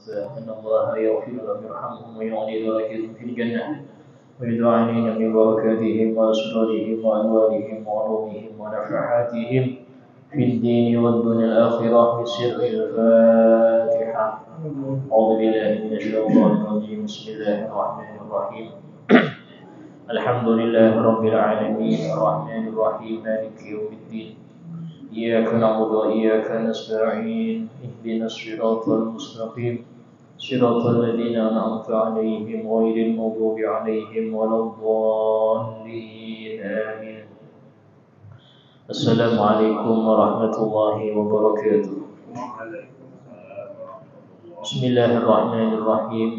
أن الله يغفر لهم ويرحمهم ويعلي درجاتهم في الجنة ويدعو علينا ببركاتهم وأسرارهم وأنوارهم وعلومهم ونفحاتهم في الدين والدنيا الآخرة بسر الفاتحة. أعوذ بالله من الشيطان الرجيم. بسم الله الرحمن الرحيم. الحمد لله رب العالمين الرحمن الرحيم مالك يوم الدين إياك نعبد وإياك نستعين اهدنا الصراط المستقيم صراط الذين أنعمت عليهم غير المغضوب عليهم ولا الضالين آمين. السلام عليكم ورحمة الله وبركاته. بسم الله الرحمن الرحيم.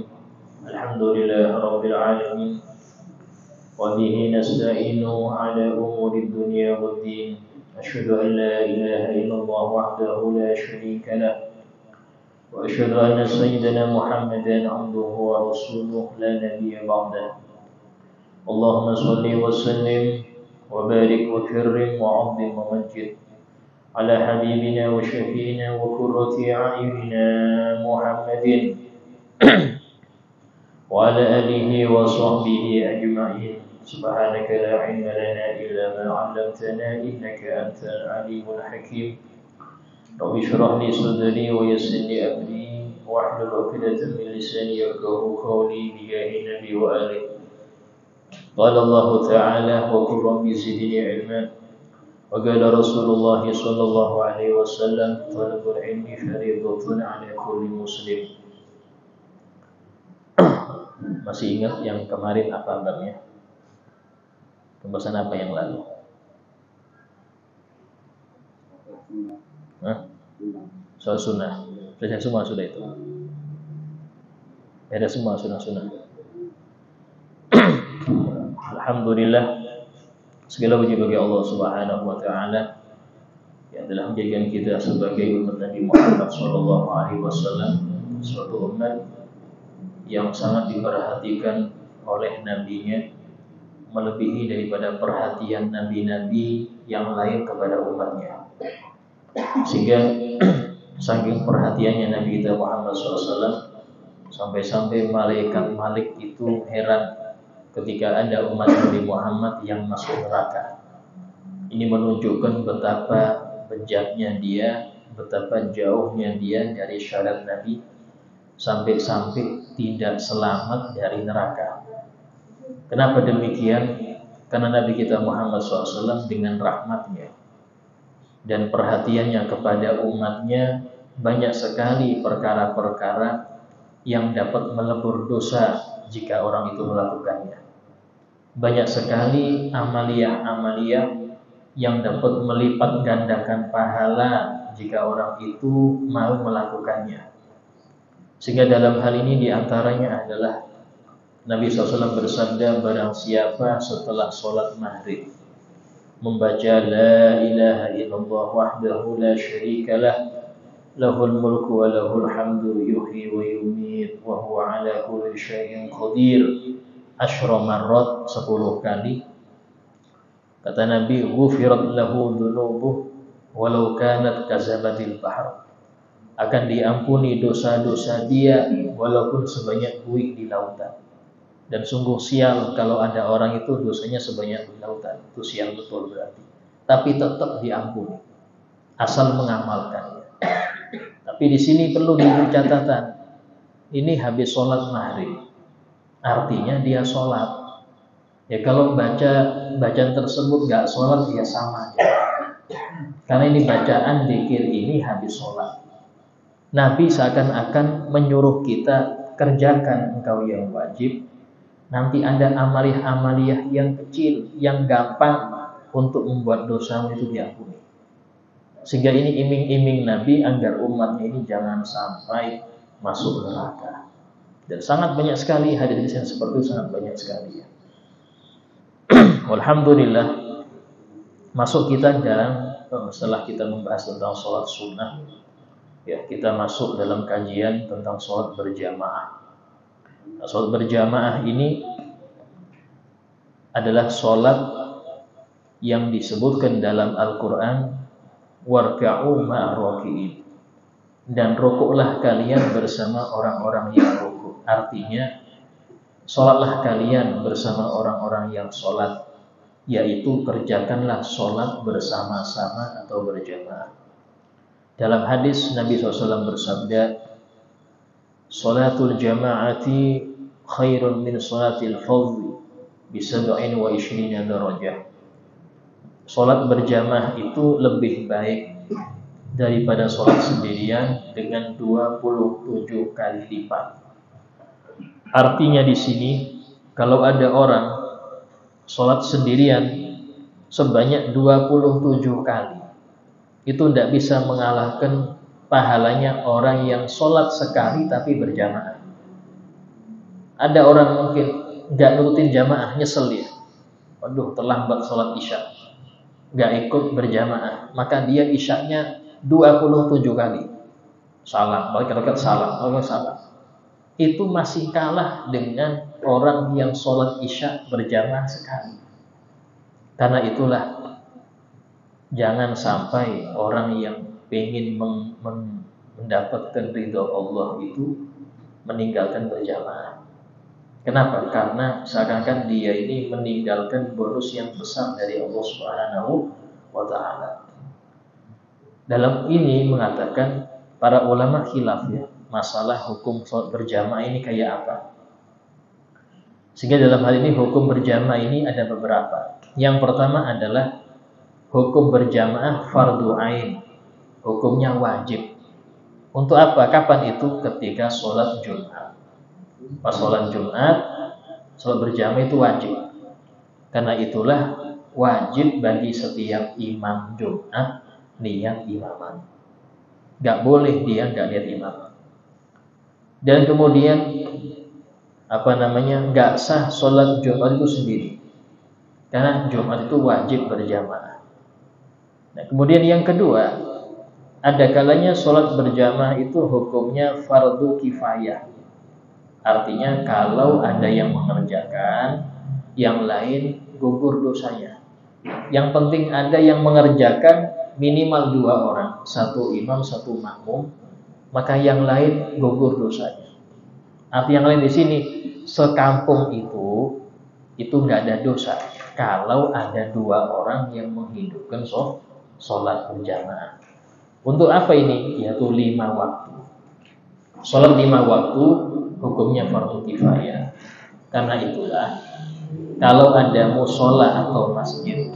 الحمد لله رب العالمين وبه نستعين على أمور الدنيا والدين. أشهد أن لا إله إلا الله وحده لا شريك له وأشهد أن سيدنا محمدا عبده ورسوله لا نبي بعده. اللهم صل وسلم وبارك وكرم وعظم ومجد على حبيبنا وشفينا وقرة أعيننا محمد وعلى آله وصحبه أجمعين. سبحانك لا علم لنا إلا ما علمتنا إنك أنت العليم الحكيم. رب اشرح لي صدري ويسر لي أمري واحلل عقدة من لساني يفقهوا قولي بجاه النبي وآله. قال الله تعالى وقل رب زدني علما. وقال رسول الله صلى الله عليه وسلم طلب العلم فريضة على كل مسلم. Masih ingat yang kemarin apa babnya? Pembahasan apa yang lalu? Soal sunnah. Selesai semua sudah itu. Ada semua sunnah-sunnah. Alhamdulillah, segala puji bagi Allah Subhanahu wa taala yang telah menjadikan kita sebagai umat Nabi Muhammad sallallahu alaihi wasallam, suatu umat yang sangat diperhatikan oleh nabinya, melebihi daripada perhatian nabi-nabi yang lain kepada umatnya. Sehingga saking perhatiannya Nabi kita Muhammad SAW, sampai-sampai malaikat Malik itu heran ketika ada umat Nabi Muhammad yang masuk neraka. Ini menunjukkan betapa bejatnya dia, betapa jauhnya dia dari syariat Nabi, sampai-sampai tidak selamat dari neraka. Kenapa demikian? Karena Nabi kita Muhammad SAW dengan rahmatnya dan perhatiannya kepada umatnya, banyak sekali perkara-perkara yang dapat melebur dosa jika orang itu melakukannya. Banyak sekali amaliyah-amaliyah yang dapat melipat gandakan pahala jika orang itu mau melakukannya. Sehingga dalam hal ini diantaranya adalah Nabi SAW bersabda, barang siapa setelah sholat maghrib membaca la ilaha illallah wahdahu la syarikalah lahul mulku wa lahul hamdu yuhyi wa yumiit wa huwa ala kulli syai'in qadir 10 marrat, 10 kali. Kata Nabi, ghufirat lahu dhunubuh walau kanat kazabatil bahr, akan diampuni dosa-dosa dia walaupun sebanyak buih di lautan. Dan sungguh sial kalau ada orang itu dosanya sebanyak buih lautan, itu sial betul berarti. Tapi tetap diampuni asal mengamalkannya. Tapi di sini perlu diberi catatan, ini habis sholat maghrib, artinya dia sholat. Ya kalau bacaan tersebut gak sholat, ya sama aja. Karena ini bacaan dzikir ini habis sholat. Nabi seakan-akan menyuruh kita, kerjakan engkau yang wajib. Nanti ada amaliyah-amaliyah yang kecil, yang gampang untuk membuat dosamu itu diampuni. Sehingga ini iming-iming Nabi agar umatnya ini jangan sampai masuk neraka. Dan sangat banyak sekali hadis yang seperti itu, sangat banyak sekali ya. Alhamdulillah, masuk kita dalam, setelah kita membahas tentang sholat sunnah, ya kita masuk dalam kajian tentang sholat berjamaah. Nah, sholat berjamaah ini adalah sholat yang disebutkan dalam Al-Quran warka'u ma'ar raki'in. dan rukuklah kalian bersama orang-orang yang rukuk. Artinya, sholatlah kalian bersama orang-orang yang sholat, yaitu kerjakanlah sholat bersama-sama atau berjamaah. Dalam hadis Nabi SAW bersabda, "Sholatul jama'ati khairun min sholatil fadhi bi 27 darajah." Sholat berjamaah itu lebih baik daripada sholat sendirian dengan 27 kali lipat. Artinya di sini, kalau ada orang sholat sendirian sebanyak 27 kali, itu tidak bisa mengalahkan pahalanya orang yang sholat sekali tapi berjamaah. Ada orang mungkin nggak nurutin jamaah, nyesel dia. Waduh, terlambat sholat isya, nggak ikut berjamaah, maka dia isyanya 27 kali. Salam, balik rakaat salam, salam. Itu masih kalah dengan orang yang sholat isya berjamaah sekali. Karena itulah, jangan sampai orang yang ingin mendapatkan ridho Allah itu meninggalkan berjamaah. Kenapa? Karena seakan-akan dia ini meninggalkan bonus yang besar dari Allah Subhanahu wa Ta'ala. Dalam ini mengatakan para ulama khilaf ya, masalah hukum sholat berjamaah ini kayak apa. Sehingga dalam hal ini hukum berjamaah ini ada beberapa. Yang pertama adalah hukum berjamaah fardu ain, hukumnya wajib. Untuk apa? Kapan itu? Ketika sholat Jumat. Pas sholat Jumat, sholat berjamaah itu wajib. Karena itulah wajib bagi setiap imam Jumat niat imaman. Gak boleh dia gak niat imaman. Dan kemudian gak sah sholat Jumat itu sendiri. Karena Jumat itu wajib berjamaah. Nah, kemudian yang kedua, ada kalanya sholat berjamaah itu hukumnya fardu kifayah. Artinya kalau ada yang mengerjakan, yang lain gugur dosanya. Yang penting ada yang mengerjakan minimal 2 orang, 1 imam, 1 makmum, maka yang lain gugur dosanya. Arti yang lain di sini, sekampung itu nggak ada dosa. Kalau ada 2 orang yang menghidupkan sholat berjamaah. Untuk apa ini? Yaitu 5 waktu. Sholat 5 waktu hukumnya fardu kifayah. Karena itulah, kalau ada mushola atau masjid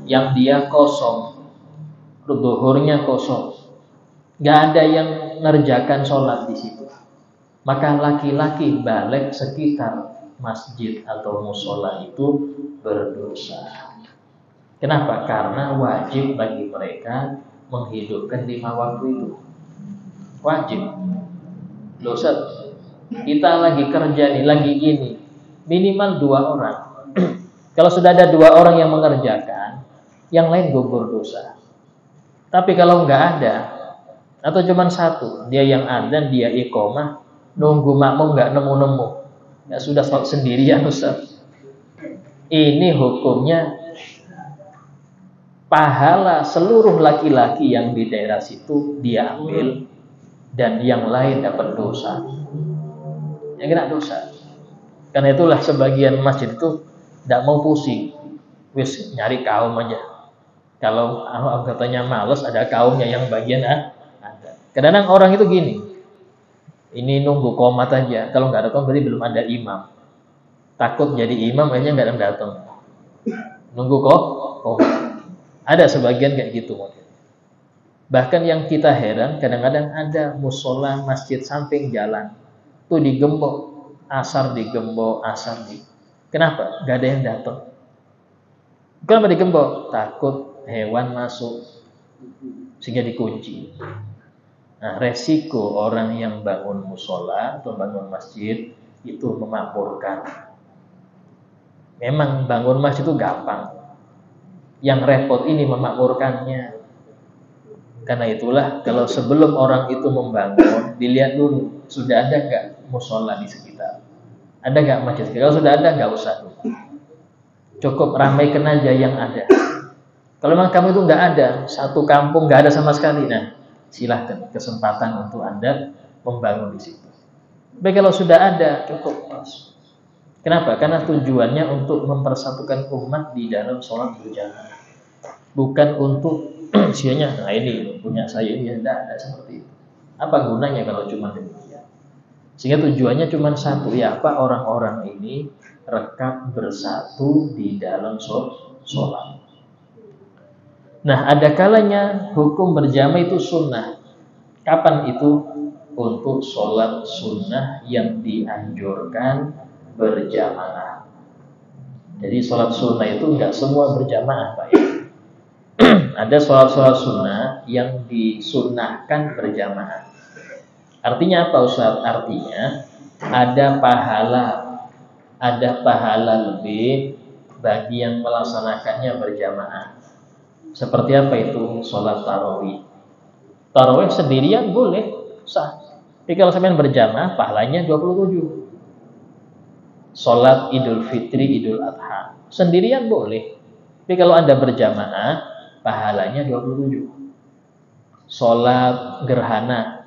yang dia kosong, zuhurnya kosong, nggak ada yang ngerjakan sholat di situ, maka laki-laki balik sekitar masjid atau mushola itu berdosa. Kenapa? Karena wajib bagi mereka menghidupkan 5 waktu itu. Wajib. Loh Ustaz, kita lagi kerja nih, lagi gini, minimal 2 orang. Kalau sudah ada 2 orang yang mengerjakan, yang lain gugur dosa. Tapi kalau nggak ada, atau cuma 1, dia yang adzan, dia iqomah, nunggu makmum nggak nemu-nemu, ya sudah sholat sendirian Ustaz. Ini hukumnya pahala seluruh laki-laki yang di daerah situ dia ambil, dan yang lain dapat dosa. Yang kena dosa. Karena itulah sebagian masjid itu tidak mau pusing, wis nyari kaum aja. Kalau katanya malas, ada kaumnya yang bagian ada. Kadang-kadang orang itu gini, ini nunggu qomat aja. Kalau nggak ada qomat berarti belum ada imam. Takut jadi imam akhirnya nggak datang. Nunggu qomat. Ada sebagian kayak gitu mungkin. Bahkan yang kita heran, kadang-kadang ada musola masjid samping jalan, tuh digembok, asar digembok, Kenapa? Gak ada yang datang. Kenapa digembok? Takut hewan masuk, sehingga dikunci. Nah, resiko orang yang bangun musola atau bangun masjid itu memakmurkan. Memang bangun masjid itu gampang. Yang repot ini memakmurkannya. Karena itulah, kalau sebelum orang itu membangun, dilihat dulu sudah ada nggak musola di sekitar, ada nggak masjid. Kalau sudah ada, nggak usah dulu. Cukup ramaikan aja yang ada. Kalau memang kamu itu nggak ada, satu kampung nggak ada sama sekali, nah silahkan kesempatan untuk Anda membangun di situ. Tapi kalau sudah ada, cukup. Kenapa? Karena tujuannya untuk mempersatukan umat di dalam sholat berjamaah, bukan untuk sianya. Nah ini punya saya ini, tidak seperti itu. Apa gunanya kalau cuma demikian? Sehingga tujuannya cuma satu, ya apa, orang-orang ini rekat bersatu di dalam sholat. Nah, ada kalanya hukum berjamaah itu sunnah. Kapan itu? Untuk sholat sunnah yang dianjurkan berjamaah. Jadi sholat sunnah itu enggak semua berjamaah, Pak ya. Ada sholat sunnah yang disunnahkan berjamaah. Artinya apa, Ustaz? Artinya ada pahala lebih bagi yang melaksanakannya berjamaah. Seperti apa itu? Sholat tarawih. Tarawih sendirian boleh, sah. Tapi kalau sampean berjamaah, pahalanya 27. Sholat Idul Fitri, Idul Adha sendirian boleh. Tapi kalau Anda berjamaah, pahalanya 27. Sholat gerhana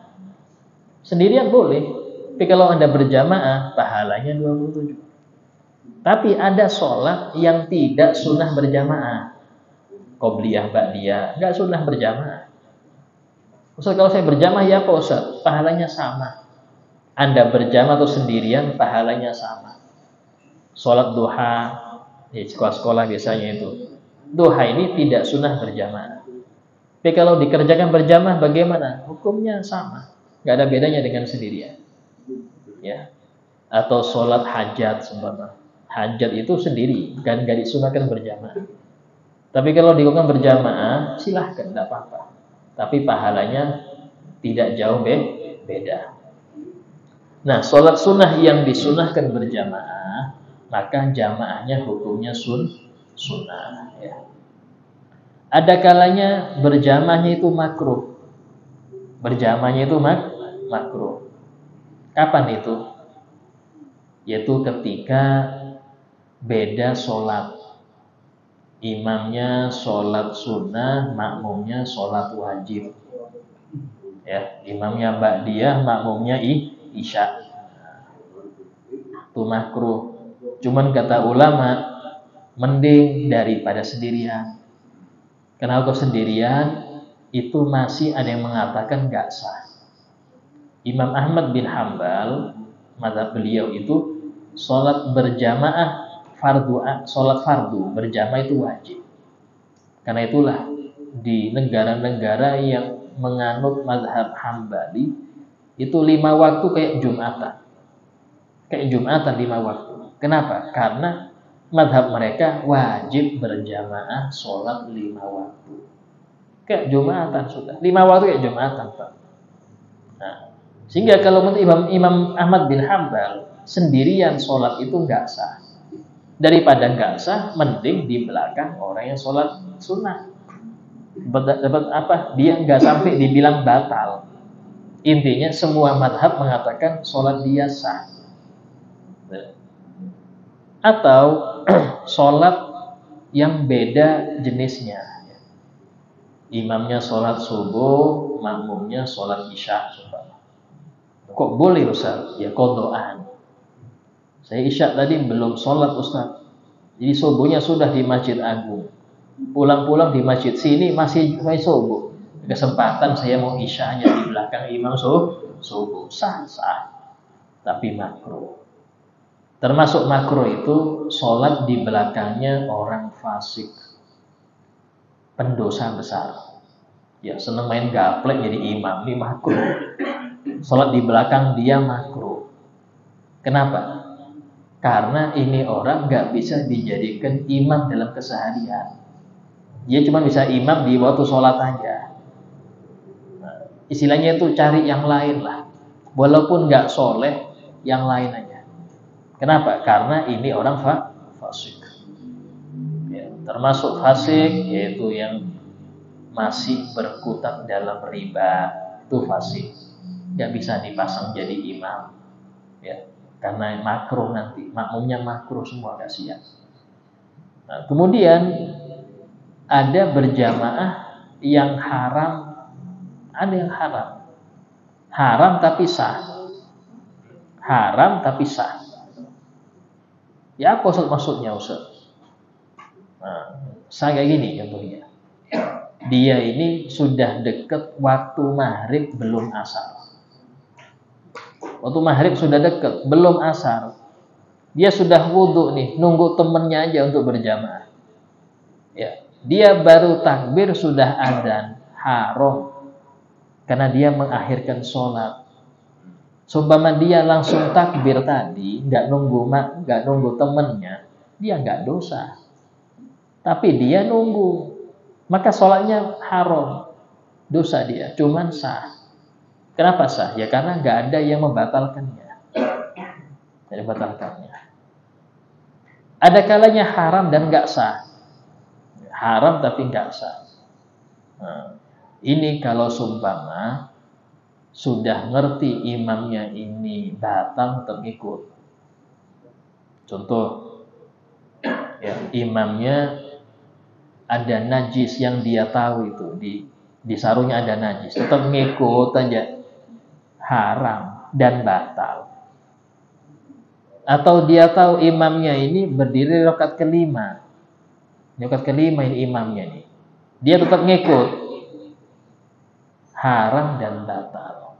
sendirian boleh. Tapi kalau Anda berjamaah, pahalanya 27. Tapi ada sholat yang tidak sunnah berjamaah. Qobliyah, ba'diyah, enggak sunnah berjamaah. Ustaz, kalau saya berjamaah ya Pak Ustaz, pahalanya sama. Anda berjamaah atau sendirian, pahalanya sama. Sholat duha, di sekolah-sekolah biasanya itu. Duha ini tidak sunnah berjamaah. Tapi kalau dikerjakan berjamaah bagaimana? Hukumnya sama. Enggak ada bedanya dengan sendirian. Ya. Atau sholat hajat seumpama. Hajat itu sendiri, kan enggak disunahkan berjamaah. Tapi kalau dilakukan berjamaah, silahkan, tidak apa-apa. Tapi pahalanya tidak jauh beda. Nah, sholat sunnah yang disunahkan berjamaah, maka jamaahnya hukumnya sunnah. Ya. Ada kalanya berjamaahnya itu makruh. Berjamaahnya itu makruh. Kapan itu? Yaitu ketika beda sholat. Imamnya sholat sunnah, makmumnya sholat wajib. Ya, imamnya ba'diyah, makmumnya isya. Itu makruh. Cuman kata ulama, mending daripada sendirian. Karena kalau sendirian itu masih ada yang mengatakan gak sah. Imam Ahmad bin Hambal, mazhab beliau itu sholat berjamaah sholat fardu berjamaah itu wajib. Karena itulah di negara-negara yang menganut mazhab Hambali itu 5 waktu kayak Jumatan. Kayak Jumatan 5 waktu. Kenapa? Karena mazhab mereka wajib berjamaah sholat 5 waktu. Kayak Jumatan sudah. 5 waktu kayak Jumatan, Pak. Nah, sehingga kalau menurut Imam Ahmad bin Hambal sendirian sholat itu enggak sah. Daripada enggak sah, mending di belakang orang yang sholat sunnah. Dapat apa? Dia enggak sampai dibilang batal. Intinya semua madhab mengatakan sholat dia sah. Atau sholat yang beda jenisnya. Imamnya sholat subuh, makmumnya sholat isya. Kok boleh Ustaz? Ya qadhaan. Saya isya tadi belum sholat Ustaz. Jadi subuhnya sudah di Masjid Agung. Pulang-pulang di masjid sini masih subuh. Kesempatan saya mau isyanya di belakang imam subuh. Sah. Tapi makruh. Termasuk makruh itu sholat di belakangnya orang fasik. Pendosa besar. Ya seneng main gaplek jadi imam. Ini makruh. Sholat di belakang dia makruh. Kenapa? Karena ini orang gak bisa dijadikan imam dalam keseharian. Dia cuma bisa imam di waktu sholat aja. Nah, istilahnya itu cari yang lain lah. Walaupun gak soleh, yang lain aja. Kenapa? Karena ini orang fasik. Ya, termasuk fasik yaitu yang masih berkutat dalam riba. Itu fasik. Gak bisa dipasang jadi imam. Ya. Karena makruh nanti, makmumnya makruh semua gak siap. Nah, kemudian ada berjamaah yang haram, Ada yang haram. Haram tapi sah. Haram tapi sah. Ya apa maksudnya Ustaz? Nah, saya kayak gini contohnya. Dia ini sudah deket waktu maghrib belum asar. Waktu maghrib sudah deket belum asar. Dia sudah wudhu nih, nunggu temennya aja untuk berjamaah. Ya, dia baru takbir sudah adzan, haram. Karena dia mengakhirkan sholat. Seumpama dia langsung takbir tadi, nggak nunggu temennya, dia nggak dosa. Tapi dia nunggu, maka sholatnya haram, dosa dia, cuman sah. Kenapa sah? Ya karena nggak ada yang membatalkannya. Ada kalanya haram dan nggak sah. Haram tapi nggak sah. Nah, ini kalau seumpama sudah ngerti imamnya ini batal tetap ikut. Contoh, ya, imamnya ada najis yang dia tahu itu di sarungnya ada najis, tetap ngikut aja, haram dan batal. Atau dia tahu imamnya ini berdiri rakaat kelima, ini imamnya nih, dia tetap ngikut, haram dan batal.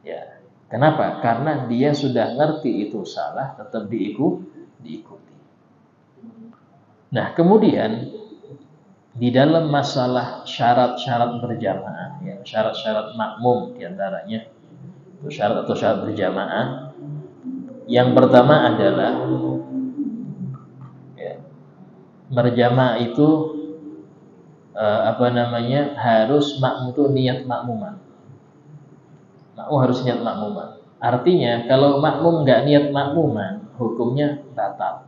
Ya, kenapa? Karena dia sudah ngerti itu salah, tetap diikuti. Nah, kemudian di dalam masalah syarat-syarat berjamaah, ya, syarat-syarat makmum diantaranya syarat berjamaah. Yang pertama adalah ya, berjamaah itu harus makmum itu niat makmuman. Makmum harus niat makmuman. Artinya kalau makmum nggak niat makmuman, hukumnya batal.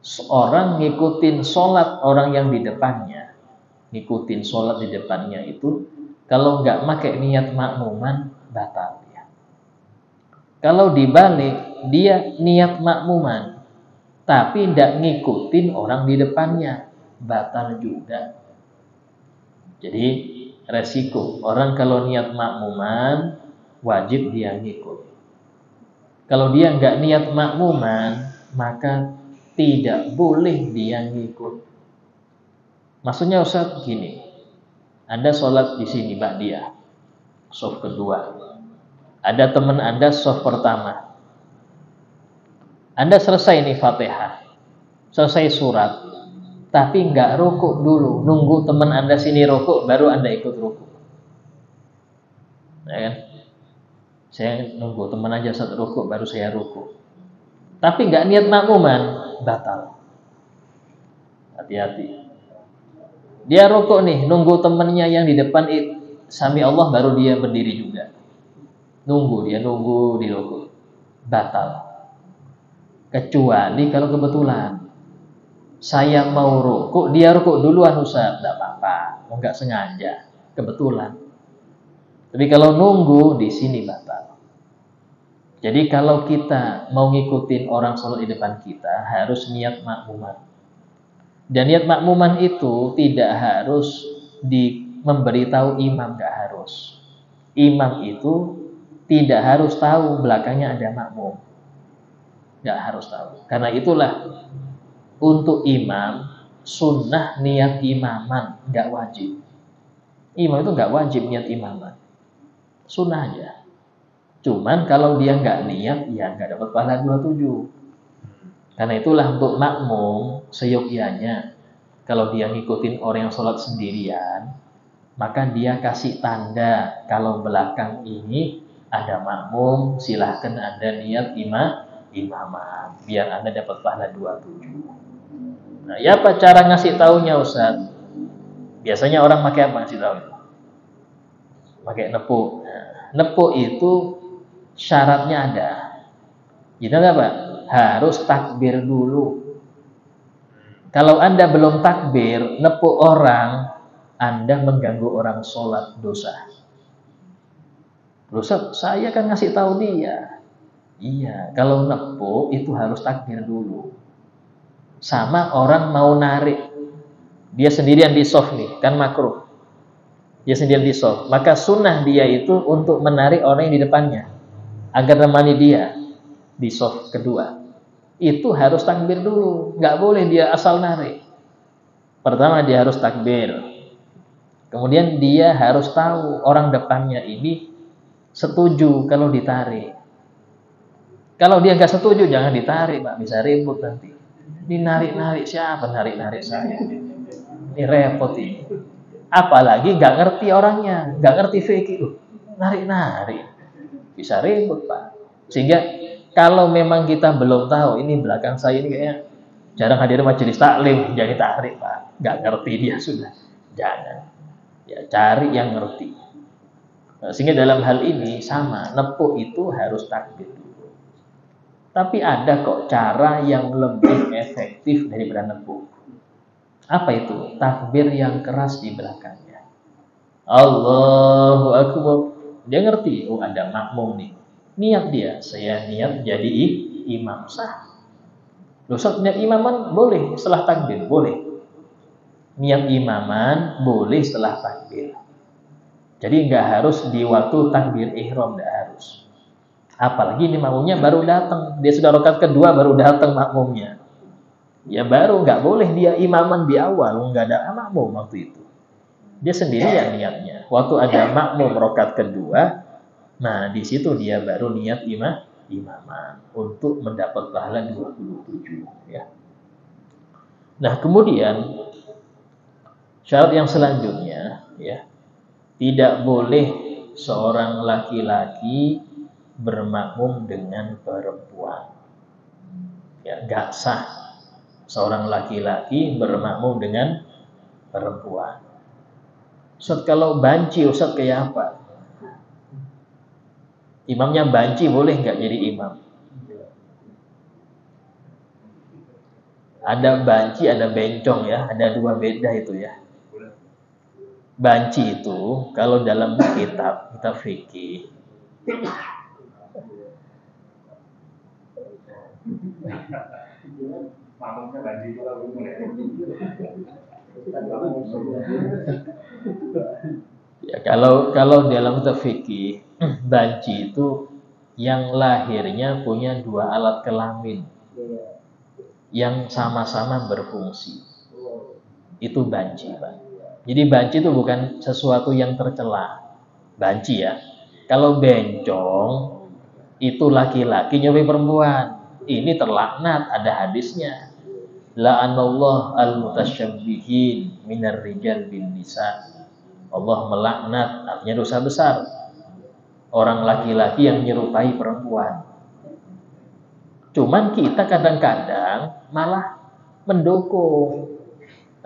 Seorang ngikutin sholat orang yang di depannya, itu kalau nggak pakai niat makmuman, batal ya. Kalau dibalik, dia niat makmuman, tapi nggak ngikutin orang di depannya, batal juga. Jadi resiko orang kalau niat makmuman wajib dia ngikut. Kalau dia nggak niat makmuman, maka tidak boleh dia ngikut. Maksudnya Ustaz gini, Anda sholat di sini ba'diyah, shaf kedua. Ada teman Anda shaf pertama. Anda selesai nih Fatihah, selesai surat, tapi nggak rukuk dulu, nunggu teman Anda sini rukuk, baru Anda ikut rukuk. Ya kan? Saya nunggu teman aja saat rukuk, baru saya rukuk. Tapi nggak niat makmuman, batal. Hati-hati. Dia rukuk nih, nunggu temannya yang di depan sami Allah, baru dia berdiri juga. Nunggu di rukuk, batal. Kecuali kalau kebetulan saya mau rukuk, dia rukuk duluan Ustaz, enggak apa-apa, enggak sengaja, kebetulan. Tapi kalau nunggu di sini batal. Jadi kalau kita mau ngikutin orang sholat di depan kita, harus niat makmuman. Dan niat makmuman itu tidak harus memberitahu imam, enggak harus. Imam itu tidak harus tahu belakangnya ada makmum. Enggak harus tahu. Karena itulah untuk imam sunnah niat imaman, enggak wajib. Imam itu enggak wajib niat imaman, sunnah aja. Cuman kalau dia enggak niat, ya enggak dapat pahala 27. Karena itulah untuk makmum seyogyanya, kalau dia ngikutin orang yang sholat sendirian, maka dia kasih tanda kalau belakang ini ada makmum, silahkan Anda niat imaman, biar Anda dapat pahala 27. Nah, ya apa cara ngasih taunya Ustaz? Biasanya orang pakai apa ngasih tahu? Pakai nepuk. Nepuk itu syaratnya ada. Gitu enggak Pak? Harus takbir dulu. Kalau Anda belum takbir, nepuk orang, Anda mengganggu orang sholat, dosa. Dosa, saya kan ngasih tahu dia. Iya, kalau nepuk itu harus takbir dulu. Sama orang mau narik, dia sendirian di shaf nih, kan makruh. Dia sendiri di soft. Maka sunnah dia itu untuk menarik orang yang di depannya agar nemani dia di soft kedua. Itu harus takbir dulu, nggak boleh dia asal narik. Pertama dia harus takbir. Kemudian dia harus tahu orang depannya ini setuju kalau ditarik. Kalau dia nggak setuju jangan ditarik, Pak, bisa ribut nanti. Ini narik-narik siapa narik-narik saya? Ini repot ini. Apalagi nggak ngerti orangnya, nggak ngerti fikih, narik-narik, bisa ribut, Pak. Sehingga kalau memang kita belum tahu ini belakang saya ini kayaknya jarang hadir majelis taklim, jadi tarik, Pak. Nggak ngerti dia sudah, jangan. Ya cari yang ngerti. Nah, sehingga dalam hal ini sama, nepuk itu harus takbir dulu. Tapi ada kok cara yang lebih efektif daripada nepuk. Apa itu? Takbir yang keras di belakangnya. Allahu Akbar. Dia ngerti, oh ada makmum nih. Niat dia, saya niat jadi imam, sah. Loh, niat imaman boleh setelah takbir, boleh. Niat imaman boleh setelah takbir. Jadi nggak harus di waktu takbir ihram, nggak harus. Apalagi ini makmumnya baru datang, dia sudah rakaat kedua baru datang makmumnya. Ya baru, nggak boleh dia imaman di awal, nggak ada makmum waktu itu. Dia sendirian niatnya. Waktu ada makmum rakaat kedua, nah di situ dia baru niat imaman untuk mendapat pahala 27 ya. Nah, kemudian syarat yang selanjutnya ya, tidak boleh seorang laki-laki bermakmum dengan perempuan. Ya, nggak sah seorang laki-laki bermakmum dengan perempuan. Ustaz, kalau banci, Ustaz kayak apa? Imamnya banci boleh nggak jadi imam? Ada banci, ada bencong ya, ada dua beda itu ya. Banci itu kalau dalam kitab fikih ya, kalau dalam kitab fikih banci itu yang lahirnya punya dua alat kelamin yang sama-sama berfungsi. Itu banci, Pak. Jadi banci itu bukan sesuatu yang tercela. Banci ya. Kalau bencong itu laki-laki nyuruh perempuan. Ini terlaknat, ada hadisnya. La'anallah al-mutasyabbihin minar rijal bin nisa. Allah melaknat, artinya dosa besar. Orang laki-laki yang menyerupai perempuan. Cuman kita kadang-kadang malah mendukung.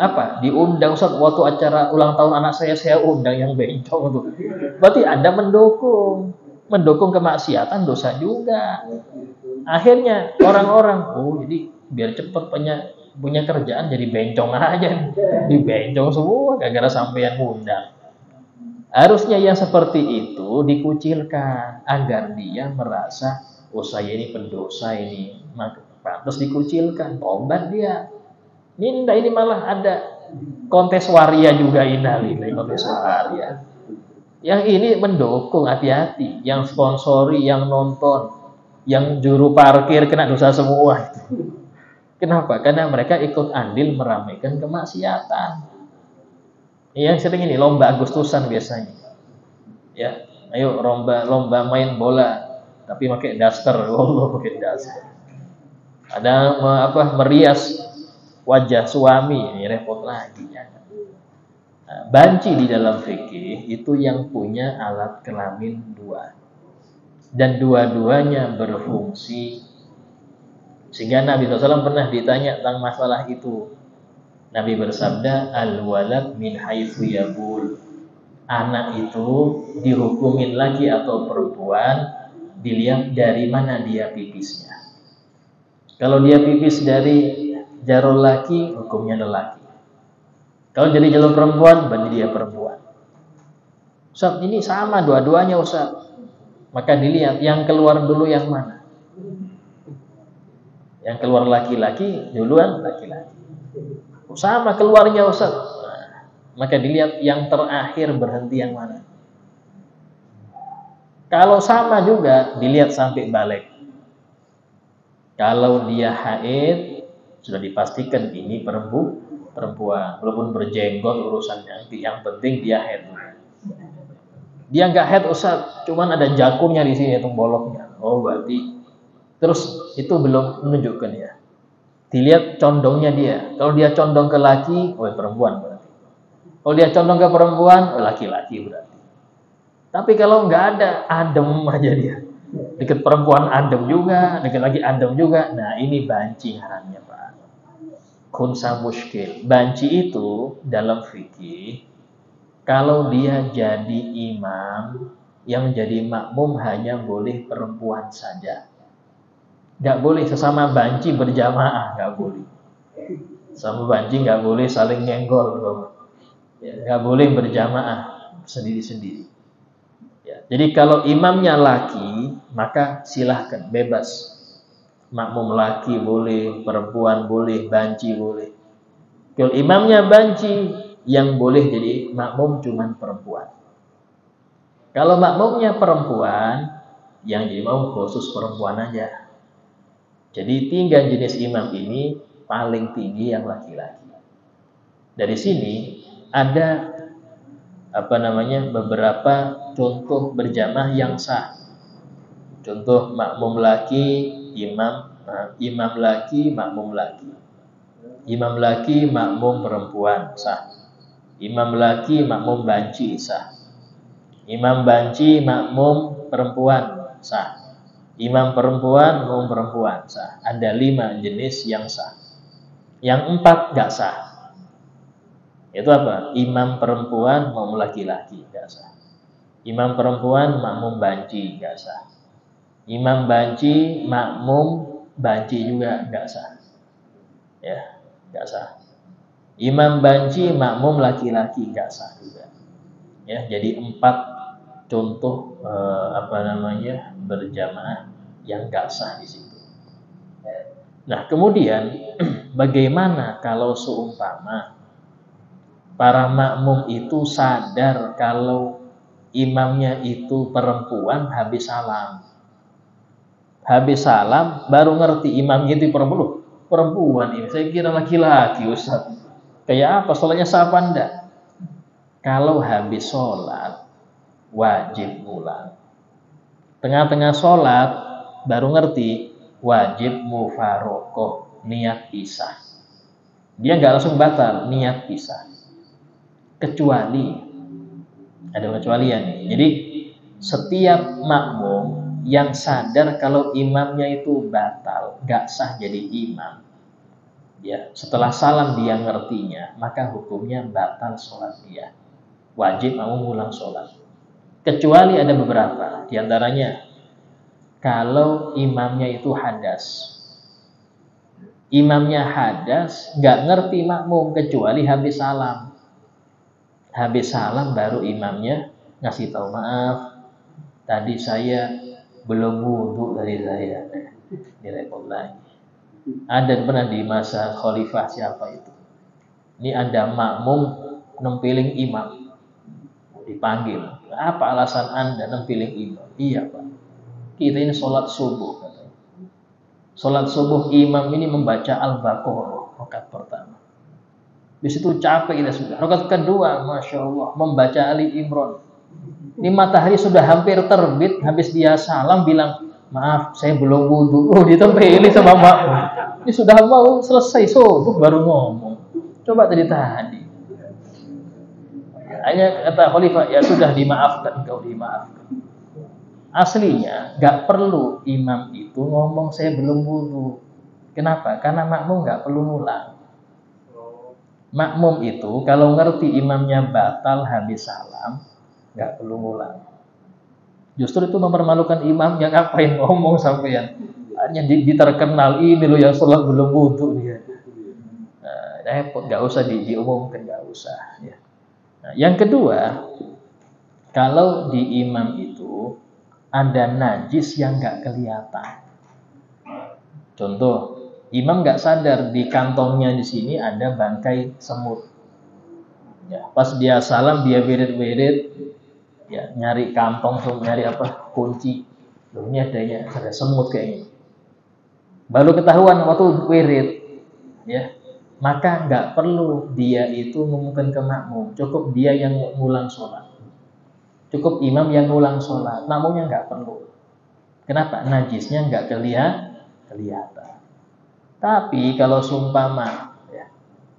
Apa? Diundang, Ustaz, waktu acara ulang tahun anak saya undang yang bencong itu. Berarti Anda mendukung kemaksiatan, dosa juga. Akhirnya orang-orang, jadi biar cepat punya kerjaan jadi bencong aja. Di bencong semua gara-gara sampean ngundang. Harusnya yang seperti itu dikucilkan agar dia merasa, oh saya ini pendosa ini, maka pantas dikucilkan, tobat dia. Ini malah ada kontes waria juga, kontes waria. Yang ini mendukung, hati-hati. Yang sponsori, yang nonton, yang juru parkir kena dosa semua. Kenapa? Karena mereka ikut andil meramaikan kemaksiatan. Yang sering ini lomba Agustusan biasanya. Ya, ayo lomba main bola, tapi pakai daster, pakai daster. Ada merias wajah suami, ini repot lagi ya. Nah, banci di dalam fikih itu yang punya alat kelamin dua dan dua-duanya berfungsi, sehingga Nabi SAW pernah ditanya tentang masalah itu. Nabi bersabda, al-walad min haitsu yabul. Anak itu dihukumin laki atau perempuan dilihat dari mana dia pipisnya. Kalau dia pipis dari jalur laki, hukumnya lelaki. Kalau jadi jalur perempuan, berarti dia perempuan. Ustaz, ini sama dua-duanya, Ustaz. Maka dilihat yang keluar dulu yang mana. Yang keluar laki-laki duluan laki-laki. Sama keluarnya, Ustaz. Nah, maka dilihat yang terakhir berhenti yang mana. Kalau sama juga, dilihat sampai balik. Kalau dia haid, sudah dipastikan ini perempuan. Walaupun berjenggot urusannya, yang penting dia haid. Dia nggak haid, Ustaz, cuman ada jakumnya di sini, itu bolongnya. Oh, berarti terus itu belum menunjukkan ya. Dilihat condongnya dia. Kalau dia condong ke laki, oh perempuan berarti. Kalau dia condong ke perempuan, oh laki-laki berarti. Tapi kalau nggak ada, adem aja dia. Dekat perempuan adem juga, dekat lagi adem juga. Nah ini banci haramnya Pak. Khunsa muskil. Banci itu dalam fikih, kalau dia jadi imam, yang menjadi makmum hanya boleh perempuan saja. Nggak boleh sesama banci berjamaah, nggak boleh. Sama banci nggak boleh saling nyenggol, nggak boleh berjamaah sendiri-sendiri. Ya, jadi kalau imamnya laki, maka silahkan bebas. Makmum laki boleh, perempuan boleh, banci boleh. Kalau imamnya banci, yang boleh jadi makmum cuma perempuan. Kalau makmumnya perempuan, yang jadi makmum khusus perempuan aja. Jadi 3 jenis imam ini paling tinggi yang laki-laki. Dari sini ada beberapa contoh berjamaah yang sah. Contoh makmum laki, imam laki, makmum laki. Imam laki, makmum perempuan sah. Imam laki, makmum banci sah. Imam banci, makmum perempuan sah. Imam perempuan, makmum perempuan sah. Ada 5 jenis yang sah. Yang 4 nggak sah. Itu apa? Imam perempuan, makmum laki-laki nggak sah. Imam perempuan, makmum banci nggak sah. Imam banci, makmum banci juga nggak sah. Ya, nggak sah. Imam banci, makmum laki-laki nggak sah juga. Ya, jadi 4 contoh berjamaah yang nggak sah di situ. Nah, kemudian bagaimana kalau seumpama para makmum itu sadar kalau imamnya itu perempuan habis salam. Habis salam baru ngerti imamnya itu perempuan ini. Saya kira laki-laki, Ustaz. Kayak apa? Sholatnya sah apa enggak? Kalau habis sholat wajib ulang. Tengah-tengah sholat baru ngerti, wajib mufarokoh, niat pisah. Dia nggak langsung batal, niat pisah. Kecuali ada pengecualian. Jadi setiap makmum yang sadar kalau imamnya itu batal, nggak sah jadi imam, ya setelah salam dia ngertinya, maka hukumnya batal sholat dia. Wajib makmum ulang sholat. Kecuali ada beberapa, diantaranya kalau imamnya itu hadas. Imamnya hadas, nggak ngerti makmum kecuali habis salam. Habis salam baru imamnya ngasih tahu, maaf, tadi saya belum wudhu dari saya. Direpot lagi. Ada pernah di masa khalifah siapa itu? Ini ada makmum nempiling imam. Dipanggil, apa alasan Anda nempiling imam? Iya Pak, kita ini sholat subuh katanya. Sholat subuh imam ini membaca Al-Baqarah rakaat pertama. Di situ capek kita sudah. Rakaat kedua, Masya Allah, membaca Ali Imran. Ini matahari sudah hampir terbit, habis dia salam bilang, maaf saya belum wudhu. Oh ditempeli sama makmum. Ini sudah mau selesai subuh baru ngomong. Coba tadi. Hanya kata khalifah, ya sudah dimaafkan, kau dimaafkan. Aslinya nggak perlu imam itu ngomong saya belum wudhu. Kenapa? Karena makmum nggak perlu ngulang. Makmum itu kalau ngerti imamnya batal habis salam, nggak perlu ngulang. Justru itu mempermalukan imam, yang ngapain ngomong sampean. Hanya diterkenal ini loh yang sholat belum wudhu dia. Repot, nggak usah diumumkan, nggak usah. Ya. Nah, yang kedua, kalau di imam itu ada najis yang nggak kelihatan. Contoh, imam nggak sadar di kantongnya di sini ada bangkai semut. Ya, pas dia salam dia wirid-wirid, ya nyari kantong, nyari apa kunci. Loh, ini ada semut kayaknya. Baru ketahuan waktu wirid, ya. Maka nggak perlu dia itu ngumumkan ke makmum, cukup dia yang ngulang sholat. Cukup imam yang ngulang sholat, makmumnya nggak perlu. Kenapa? Najisnya nggak kelihatan. Tapi kalau sumpama ya,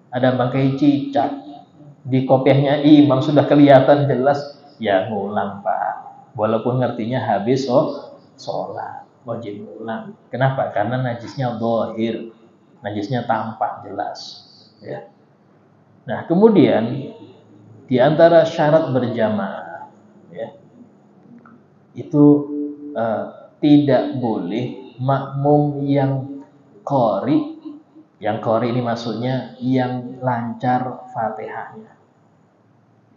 ada bangkai cicak di kopiahnya imam sudah kelihatan jelas, ya ngulang Pak. Walaupun ngertinya habis sholat, wajib ngulang. Kenapa? Karena najisnya zahir, najisnya tampak jelas. Ya. Nah kemudian di antara syarat berjamaah, ya, itu tidak boleh makmum yang qori. Yang qori ini maksudnya yang lancar Fatihahnya.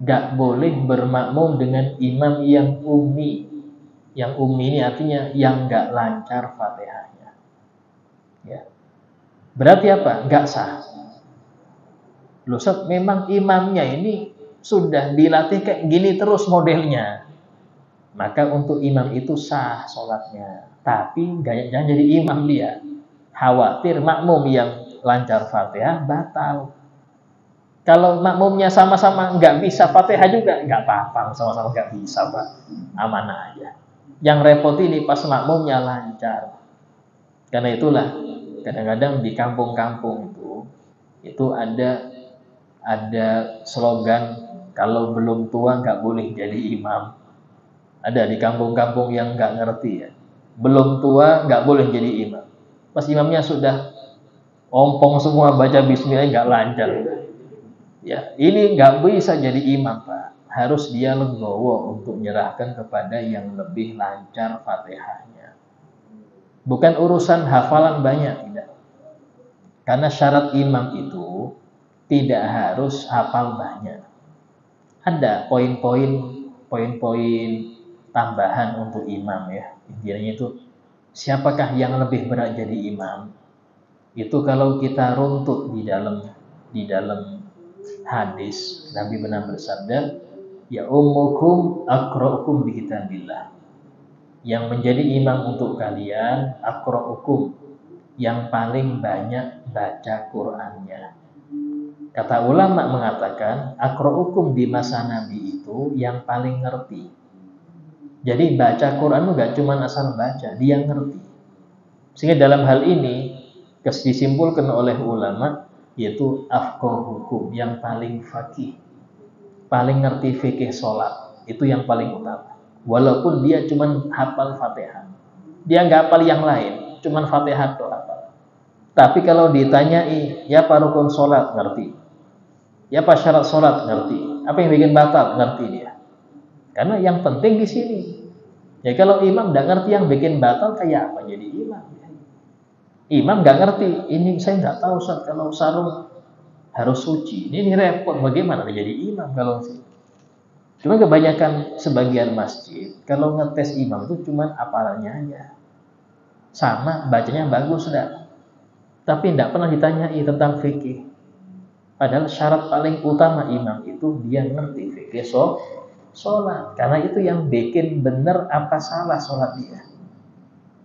Gak boleh bermakmum dengan imam yang ummi. Yang ummi ini artinya yang gak lancar Fatihahnya. Ya. Berarti apa? Gak sah. Loh, Ustaz, memang imamnya ini sudah dilatih kayak gini terus modelnya. Maka untuk imam itu sah sholatnya. Tapi jangan jadi imam dia. Khawatir makmum yang lancar Fatihah batal. Kalau makmumnya sama-sama nggak bisa Fatihah juga, nggak apa-apa, sama-sama nggak bisa Pak, amanah aja. Yang repot ini pas makmumnya lancar. Karena itulah kadang-kadang di kampung-kampung itu ada slogan kalau belum tua nggak boleh jadi imam. Ada di kampung-kampung yang nggak ngerti ya, belum tua nggak boleh jadi imam. Pas imamnya sudah ompong semua baca bismillah nggak lancar. Ya, ini nggak bisa jadi imam Pak. Harus dia legowo untuk menyerahkan kepada yang lebih lancar Fatihahnya. Bukan urusan hafalan banyak, tidak. Karena syarat imam itu tidak harus hafal banyak. Ada poin-poin tambahan untuk imam ya. Intinya itu siapakah yang lebih berat jadi imam? Itu kalau kita runtut di dalam hadis, Nabi benar bersabda, ya ummukum aqra'ukum bi kitabillah. Yang menjadi imam untuk kalian aqra'ukum, yang paling banyak baca Qur'annya. Kata ulama mengatakan aqra'ukum di masa Nabi itu yang paling ngerti. Jadi baca Quran itu gak cuma asal baca, dia ngerti. Sehingga dalam hal ini disimpulkan oleh ulama yaitu afqahukum, yang paling faqih, paling ngerti fikih sholat, itu yang paling utama. Walaupun dia cuma hafal Fatihah, dia nggak hafal yang lain, cuma Fatihah tuh hafal. Tapi kalau ditanyai, ya apa rukun sholat, ngerti. Ya apa syarat sholat, ngerti. Apa yang bikin batal, ngerti dia. Karena yang penting di sini. Ya kalau imam nggak ngerti yang bikin batal, kayak apa jadi imam? Imam nggak ngerti, ini saya nggak tahu Ustaz, kalau sarung harus suci. Ini repot, bagaimana jadi imam kalau sih? Cuma kebanyakan sebagian masjid kalau ngetes imam itu cuma apalannya aja, sama bacanya bagus sudah, tapi tidak pernah ditanyai tentang fikih. Padahal syarat paling utama imam itu dia ngerti fikih sholat, karena itu yang bikin benar apa salah sholat dia.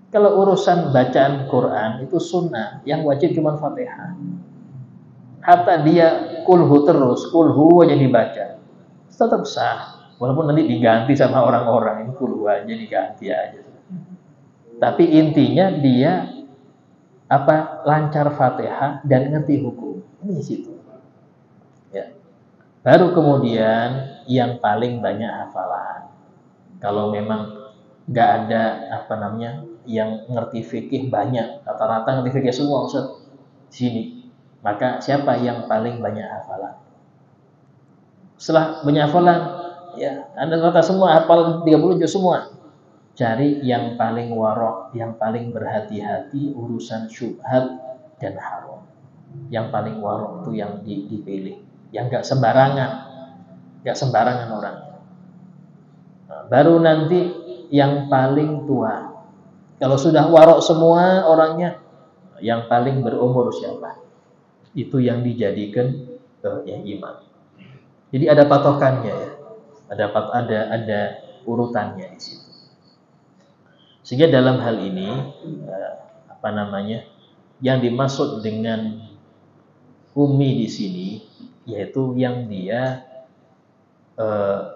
Kalau urusan bacaan Quran itu sunnah, yang wajib cuma Fatihah. Hatta dia kulhu terus, kulhu aja dibaca, tetap sah. Walaupun nanti diganti sama orang-orang, ini kulhu aja diganti aja. Tapi intinya dia lancar Fatihah dan ngerti hukum. Ini situ. Ya. Baru kemudian yang paling banyak hafalan. Kalau memang nggak ada yang ngerti fikih banyak, rata-rata ngerti fikih semua Ustaz sini, maka siapa yang paling banyak hafalan? Setelah banyak hafalan, ya Anda rata semua hafal 30 juz semua, cari yang paling warok, yang paling berhati-hati urusan syubhat dan haram. Yang paling warok itu yang dipilih, yang nggak sembarangan orangnya. Nah, baru nanti yang paling tua. Kalau sudah warok semua orangnya, yang paling berumur siapa? Itu yang dijadikan ya imam. Jadi ada patokannya ya. Ada urutannya di situ. Sehingga dalam hal ini yang dimaksud dengan ummi di sini yaitu yang dia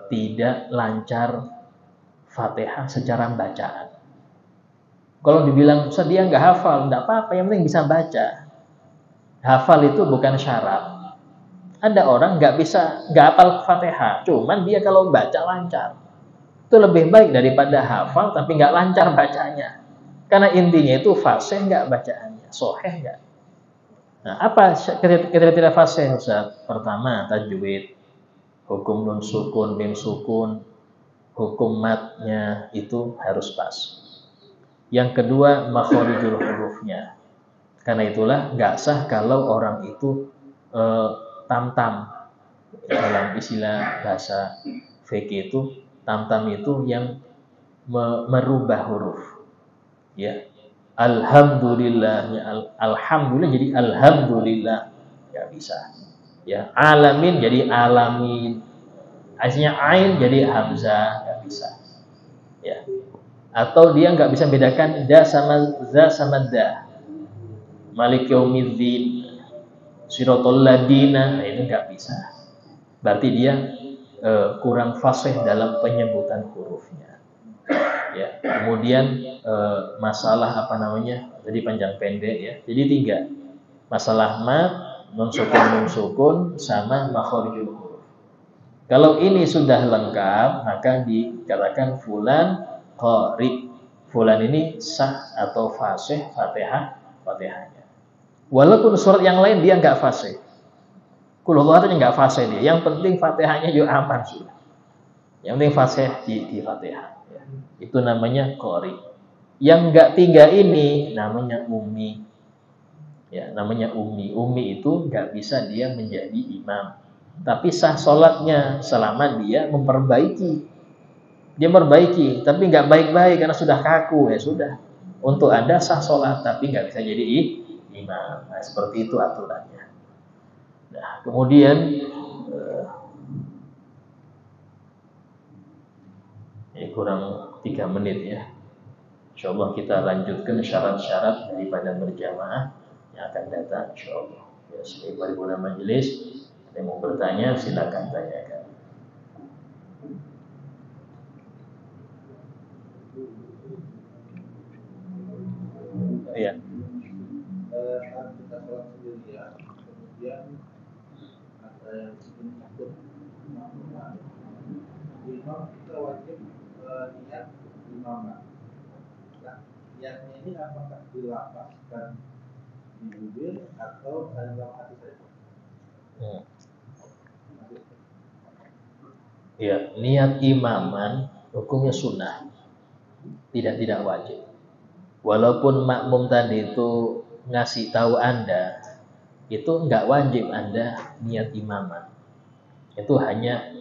tidak lancar Fatihah secara bacaan. Kalau dibilang Ustaz dia nggak hafal, nggak apa-apa, yang penting bisa baca. Hafal itu bukan syarat. Ada orang nggak hafal Fatihah, cuman dia kalau baca lancar. Itu lebih baik daripada hafal tapi nggak lancar bacanya. Karena intinya itu fasih nggak bacaannya, soheh nggak. Nah, apa kriteria fasih Ustaz? Pertama, tajwid, hukum nun sukun, mim sukun, hukum matnya itu harus pas. Yang kedua, makhorijul hurufnya. Karena itulah nggak sah kalau orang itu tam-tam. Dalam istilah bahasa fikih itu tam-tam itu yang merubah huruf. Ya, alhamdulillah, alhamdulillah jadi alhamdulillah, nggak bisa. Ya, alamin jadi alamin, aslinya ain jadi hamzah, nggak bisa. Ya, atau dia nggak bisa bedakan da sama za sama da. Malik yaumiddin, siratal ladina, nah itu nggak bisa. Berarti dia kurang fasih dalam penyebutan hurufnya. Ya, kemudian masalah tadi panjang pendek ya. Jadi 3. Masalah mat, nun sukun sama makhorijul huruf. Kalau ini sudah lengkap, maka dikatakan fulan qari. Fulan ini sah atau fasih Fatihahnya. Walaupun surat yang lain dia nggak fasih. Kulhuwatnya nggak fasih dia. Yang penting Fatihahnya juga aman sudah. Yang penting fasih di Fatihah. Ya. Itu namanya qari. Yang nggak 3 ini namanya ummi. Ya, namanya ummi. Ummi itu nggak bisa dia menjadi imam. Tapi sah sholatnya selama dia memperbaiki. Dia memperbaiki, tapi nggak baik-baik karena sudah kaku, ya sudah. Untuk Anda sah sholat, tapi nggak bisa jadi imam. Nah, seperti itu aturannya. Nah, kemudian kurang 3 menit ya. Insyaallah kita lanjutkan syarat-syarat daripada berjamaah yang akan datang insyaallah. Ya, sebagai paripurna majelis, ada yang mau bertanya silakan tanyakan. Iya. Saat kita sholat sendirian, kemudian ada yang takut imam, kita wajib niat imaman. Nah, niatnya ini apakah dilafazkan di bibir atau dalam hati saja? Ya, niat imaman hukumnya sunnah, tidak wajib. Walaupun makmum tadi itu ngasih tahu Anda, itu nggak wajib Anda niat imaman. Itu hanya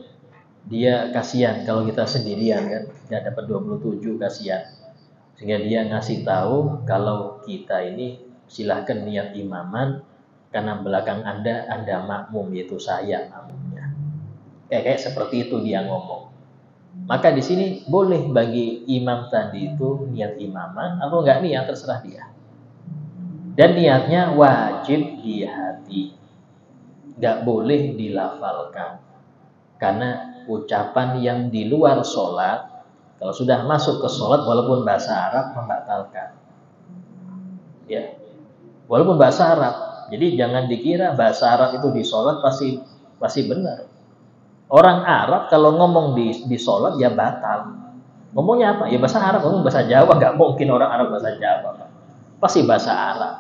dia kasihan kalau kita sendirian kan, nggak dapat 27 kasihan. Sehingga dia ngasih tahu kalau kita ini silahkan niat imaman karena belakang Anda makmum, yaitu saya makmumnya. Kayak seperti itu dia ngomong. Maka di sini boleh bagi imam tadi itu niat imaman atau enggak niat, terserah dia. Dan niatnya wajib di hati, enggak boleh dilafalkan. Karena ucapan yang di luar sholat, kalau sudah masuk ke sholat walaupun bahasa Arab membatalkan. Ya, walaupun bahasa Arab. Jadi jangan dikira bahasa Arab itu di sholat pasti benar. Orang Arab kalau ngomong di sholat ya batal. Ngomongnya apa? Ya bahasa Arab, ngomong bahasa Jawa. Gak mungkin orang Arab bahasa Jawa. Pasti bahasa Arab.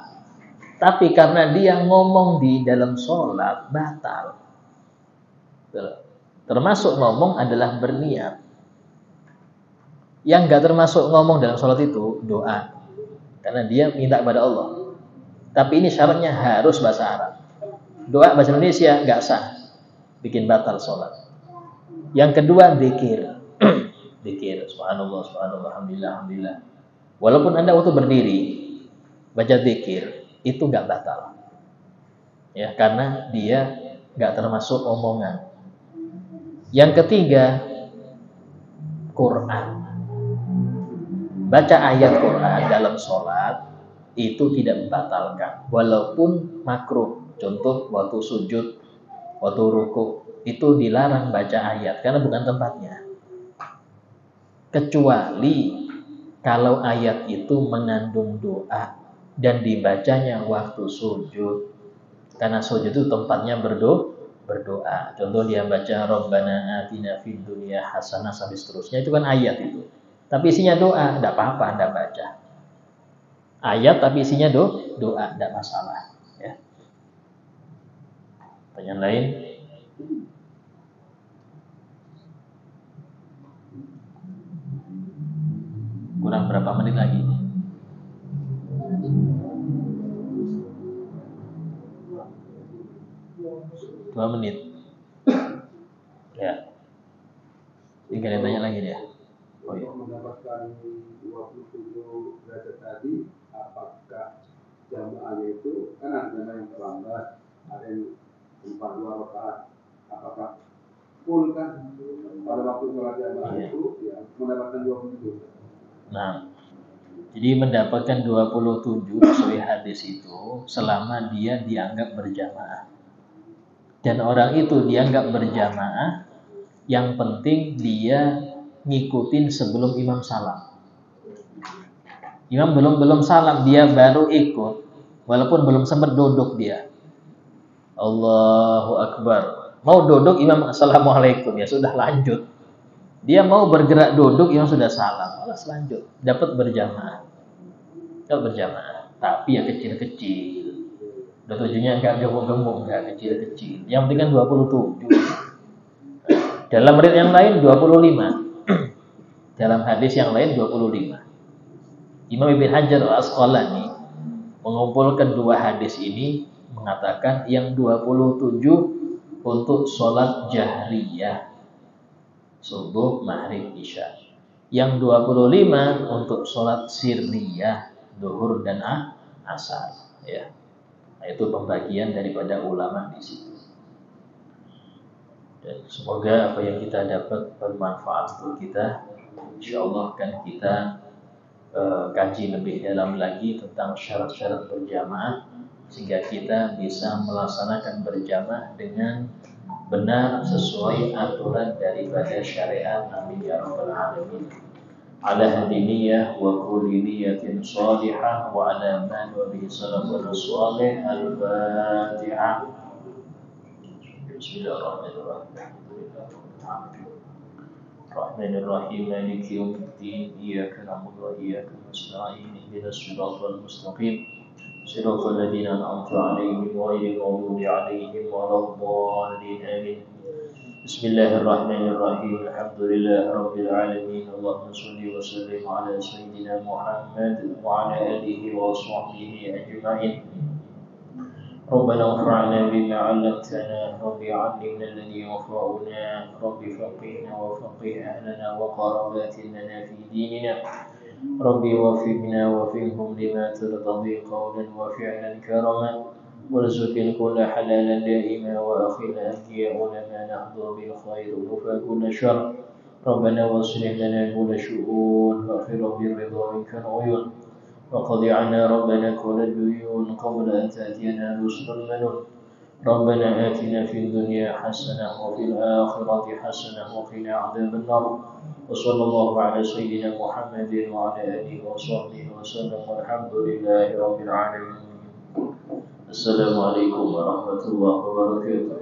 Tapi karena dia ngomong di dalam sholat, batal. Termasuk ngomong adalah berniat. Yang gak termasuk ngomong dalam sholat itu doa. Karena dia minta kepada Allah. Tapi ini syaratnya harus bahasa Arab. Doa bahasa Indonesia gak sah, bikin batal sholat. Yang kedua, zikir. Zikir, subhanallah, alhamdulillah. Walaupun Anda waktu berdiri baca zikir, itu enggak batal. Ya, karena dia enggak termasuk omongan. Yang ketiga, Quran. Baca ayat Quran dalam sholat itu tidak membatalkan, walaupun makruh. Contoh waktu sujud, waktu ruku itu dilarang baca ayat karena bukan tempatnya. Kecuali kalau ayat itu mengandung doa dan dibacanya waktu sujud. Karena sujud itu tempatnya berdoa. Contoh dia baca Rabbana atina fid dunya hasanah sampai seterusnya, itu kan ayat itu. Tapi isinya doa, tidak apa-apa Anda baca. Ayat tapi isinya doa, tidak masalah. Ya. Pertanyaan lain? Kurang berapa menit lagi? 2 menit. Ya. Tinggal ditanya lagi dia. Oh iya. Mendapatkan 27 derajat tadi, apakah jamaahnya itu kan ada jamaah yang terlambat, ada yang 42 rakaat, apakah full kan pada waktu sholat jamaah itu ya mendapatkan 27? Nah, jadi mendapatkan 27 sesuai hadis itu selama dia dianggap berjamaah. Dan orang itu dianggap berjamaah, yang penting dia ngikutin sebelum imam salam. Imam belum salam, dia baru ikut, walaupun belum sempat duduk dia. Allahu Akbar. Mau duduk imam assalamualaikum, ya sudah lanjut. Dia mau bergerak duduk, imam sudah salam, alas lanjut. Dapat berjamaah. Tapi ya kecil-kecil. 27-nya enggak gemuk-gemuk, enggak kecil-kecil. Yang penting kan 27. Dalam riwayat yang lain 25. Dalam hadis yang lain 25. Imam Ibn Hajar Al-Asqalani mengumpulkan dua hadis ini, mengatakan yang 27 untuk sholat jahriyah, subuh, maghrib, isya. Yang 25 untuk sholat sirriyah, zuhur dan asar. Ya. Nah, itu pembagian daripada ulama di situ. Dan semoga apa yang kita dapat bermanfaat untuk kita. Insyaallah kan kita kaji lebih dalam lagi tentang syarat-syarat berjamaah sehingga kita bisa melaksanakan berjamaah dengan benar sesuai aturan daripada syariat. Amin ya rabbal alamin. Ala hadiniyah wa kulli niyatin salihah wa ala man wa bihi salafun salih. Al-Fatihah. Bismillahirrahmanirrahim. Rahmanirrahim. Maliki yaumiddin. Iyyaka na'budu wa iyyaka nasta'in. Ihdinas siratal mustaqim. Siratal ladzina an'amta 'alaihim ghairil maghdubi 'alaihim waladdallin. Amin. Bismillahirrahmanirrahim. Alhamdulillahi rabbil alamin. Allahumma shalli wa sallim ala sayyidina Muhammad wa ala alihi wa sahbihi ajma'in. ربنا انفعنا بما علمتنا رب علمنا الذي ينفعنا رب فقهنا وفقه أهلنا وقراباتنا في ديننا رب وفقنا وفقهم لما ترتضي قولا وفعلا كرما وارزق الكل حلالا دائما وأخنا أنبياء لما نهضى بالخير ونفى كل شر ربنا واصلح لنا كل شؤون واغفر بالرضا منك العيون وقضي عنا ربنا كل الديون قبل أن تأتينا رسل المنون ربنا آتنا في الدنيا حسنة وفي الآخرة حسنة وقنا عذاب النار وصلى الله على سيدنا محمد وعلى آله وصحبه وسلم والحمد لله رب العالمين. السلام عليكم ورحمة الله وبركاته.